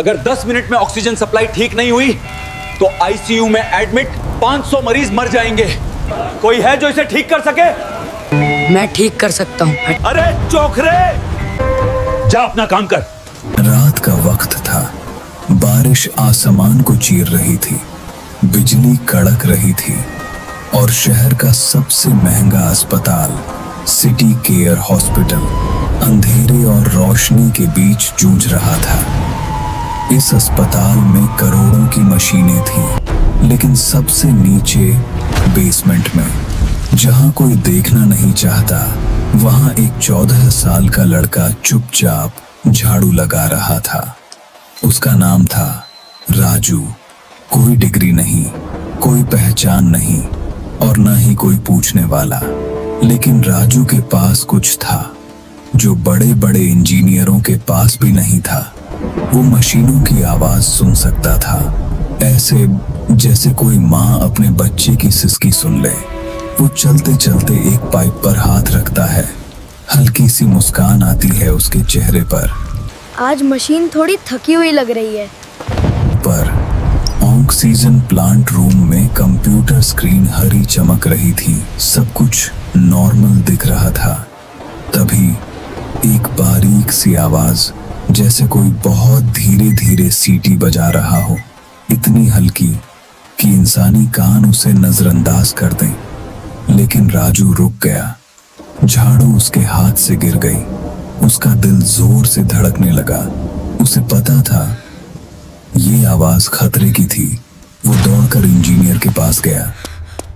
अगर 10 मिनट में oxygen supply ठीक नहीं हुई तो आईसीयू में एडमिट 500 मरीज मर जाएंगे। कोई है जो इसे ठीक कर सके? मैं ठीक कर सकता हूँ। अरे चोखरे, जा अपना काम कर। रात का वक्त था। बारिश आसमान को चीर रही थी, बिजली कड़क रही थी और शहर का सबसे महंगा अस्पताल सिटी केयर हॉस्पिटल अंधेरे और रोशनी के बीच जूझ रहा था। इस अस्पताल में करोड़ों की मशीनें थीं, लेकिन सबसे नीचे बेसमेंट में, जहां कोई देखना नहीं चाहता, वहां एक 14 साल का लड़का चुपचाप झाड़ू लगा रहा था। उसका नाम था राजू। कोई डिग्री नहीं, कोई पहचान नहीं और ना ही कोई पूछने वाला, लेकिन राजू के पास कुछ था जो बड़े बड़े इंजीनियरों के पास भी नहीं था। वो मशीनों की आवाज सुन सकता था, ऐसे जैसे कोई माँ अपने बच्चे की सिसकी सुन ले। वो चलते चलते एक पाइप पर हाथ रखता है, हल्की सी मुस्कान आती है उसके चेहरे पर। आज मशीन थोड़ी थकी हुई लग रही है। पर ऑक्सीजन प्लांट रूम में कंप्यूटर स्क्रीन हरी चमक रही थी, सब कुछ नॉर्मल दिख रहा था। तभी एक बारीक सी आवाज, जैसे कोई बहुत धीरे धीरे सीटी बजा रहा हो, इतनी हल्की कि इंसानी कान उसे नजरअंदाज कर दें। लेकिन राजू रुक गया। झाड़ू उसके हाथ से गिर गई। उसका दिल जोर से धड़कने लगा। उसे पता था ये आवाज खतरे की थी। वो दौड़कर इंजीनियर के पास गया,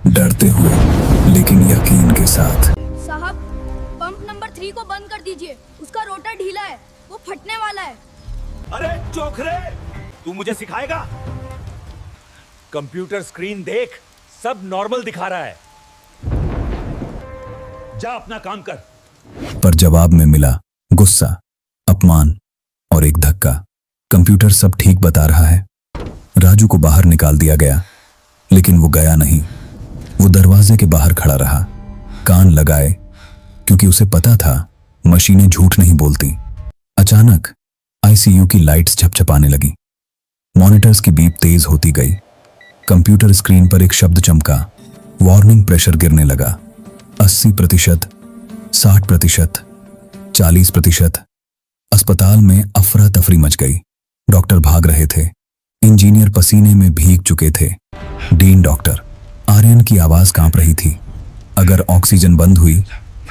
डरते हुए लेकिन यकीन के साथ। साहब, पंप नंबर 3 को बंद कर दीजिए, उसका रोटर ढीला है, वो फटने वाला है। अरे चोखरे, तू मुझे सिखाएगा? कंप्यूटर स्क्रीन देख, सब नॉर्मल दिखा रहा है। जा अपना काम कर। पर जवाब में मिला गुस्सा, अपमान और एक धक्का। कंप्यूटर सब ठीक बता रहा है। राजू को बाहर निकाल दिया गया, लेकिन वो गया नहीं। वो दरवाजे के बाहर खड़ा रहा, कान लगाए, क्योंकि उसे पता था मशीनें झूठ नहीं बोलती। अचानक आईसीयू की लाइट्स झपझपाने लगी। मॉनिटर्स की बीप तेज होती गई। कंप्यूटर स्क्रीन पर एक शब्द चमका, वार्निंग, प्रेशर गिरने लगा। 80%, 60%, 40%। अस्पताल में अफरा तफरी मच गई। डॉक्टर भाग रहे थे, इंजीनियर पसीने में भीग चुके थे। डीन डॉक्टर आर्यन की आवाज कांप रही थी। अगर ऑक्सीजन बंद हुई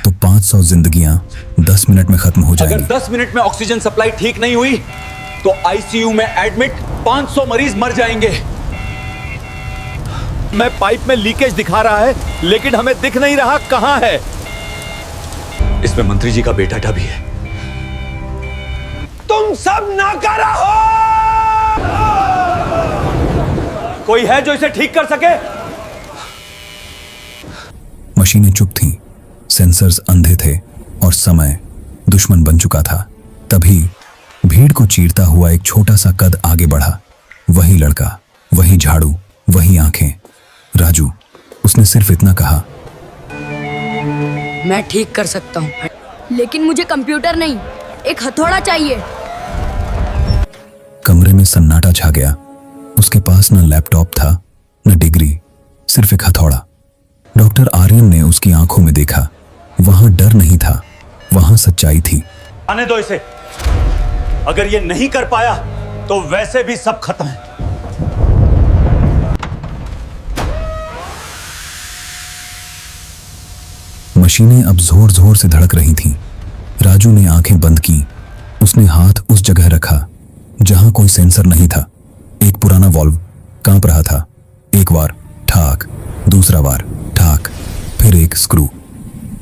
तो 500 जिंदगियां 10 मिनट में खत्म हो जाएंगी। अगर 10 मिनट में ऑक्सीजन सप्लाई ठीक नहीं हुई तो आईसीयू में एडमिट 500 मरीज मर जाएंगे। मैं पाइप में लीकेज दिखा रहा है, लेकिन हमें दिख नहीं रहा कहां है। इसमें मंत्री जी का बेटा भी है। तुम सब नाकारा हो। कोई है जो इसे ठीक कर सके? मशीनें चुप थीं, सेंसर्स अंधे थे और समय दुश्मन बन चुका था। तभी भीड़ को चीरता हुआ एक छोटा सा कद आगे बढ़ा। वही लड़का, वही झाड़ू, वही आंखें। राजू। उसने सिर्फ इतना कहा, मैं ठीक कर सकता हूँ। लेकिन मुझे कंप्यूटर नहीं, एक हथौड़ा चाहिए। कमरे में सन्नाटा छा गया। उसके पास न लैपटॉप था, न डिग्री, सिर्फ एक हथौड़ा। डॉक्टर आर्यन ने उसकी आंखों में देखा। वहां डर नहीं था, वहां सच्चाई थी। आने दो इसे। अगर ये नहीं कर पाया तो वैसे भी सब खत्म है। मशीनें अब जोर जोर से धड़क रही थीं। राजू ने आंखें बंद की। उसने हाथ उस जगह रखा जहां कोई सेंसर नहीं था। एक पुराना वॉल्व कांप रहा था। एक बार ठाक, दूसरा बार ठाक, फिर एक स्क्रू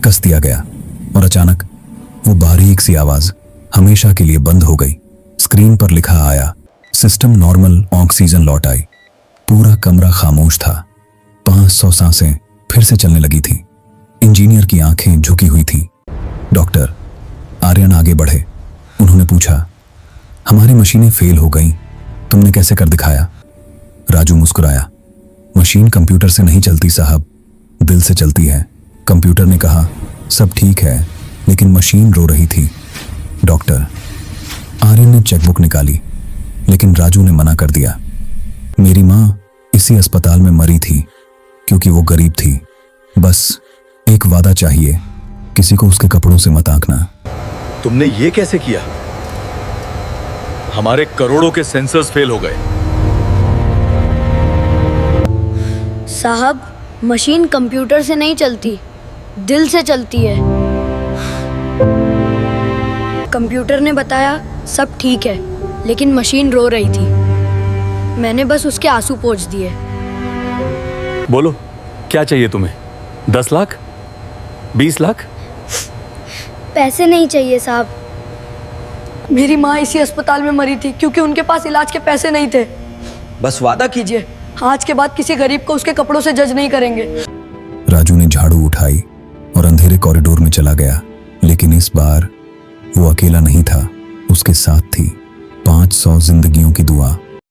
कस दिया गया और अचानक वो बारीक सी आवाज हमेशा के लिए बंद हो गई। स्क्रीन पर लिखा आया, सिस्टम नॉर्मल, ऑक्सीजन लौट आई। पूरा कमरा खामोश था। 500 सांसें फिर से चलने लगी थी। इंजीनियर की आंखें झुकी हुई थी। डॉक्टर आर्यन आगे बढ़े। उन्होंने पूछा, हमारी मशीनें फेल हो गईं, तुमने कैसे कर दिखाया? राजू मुस्कुराया, मशीन कंप्यूटर से नहीं चलती साहब, दिल से चलती है। कंप्यूटर ने कहा, सब ठीक है, लेकिन मशीन रो रही थी। डॉक्टर आर्यन ने चेकबुक निकाली। लेकिन राजू ने मना कर दिया। मेरी माँ इसी अस्पताल में मरी थी क्योंकि वो गरीब थी। बस एक वादा चाहिए, किसी को उसके कपड़ों से मत आंकना। तुमने ये कैसे किया? हमारे करोड़ों के सेंसर्स फेल हो गए। साहब, मशीन कंप्यूटर से नहीं चलती, दिल से चलती है। कंप्यूटर ने बताया सब ठीक है, लेकिन मशीन रो रही थी। मैंने बस उसके आंसू पोंछ दिए। बोलो, क्या चाहिए तुम्हें? 10 लाख? 20 लाख? पैसे नहीं चाहिए साहब। मेरी माँ इसी अस्पताल में मरी थी क्योंकि उनके पास इलाज के पैसे नहीं थे। बस वादा कीजिए, आज के बाद किसी गरीब को उसके कपड़ों से जज नहीं करेंगे। राजू ने झाड़ू उठाई और अंधेरे कॉरिडोर में चला गया। लेकिन इस बार वो अकेला नहीं था, उसके साथ थी 500 जिंदगियों की दुआ।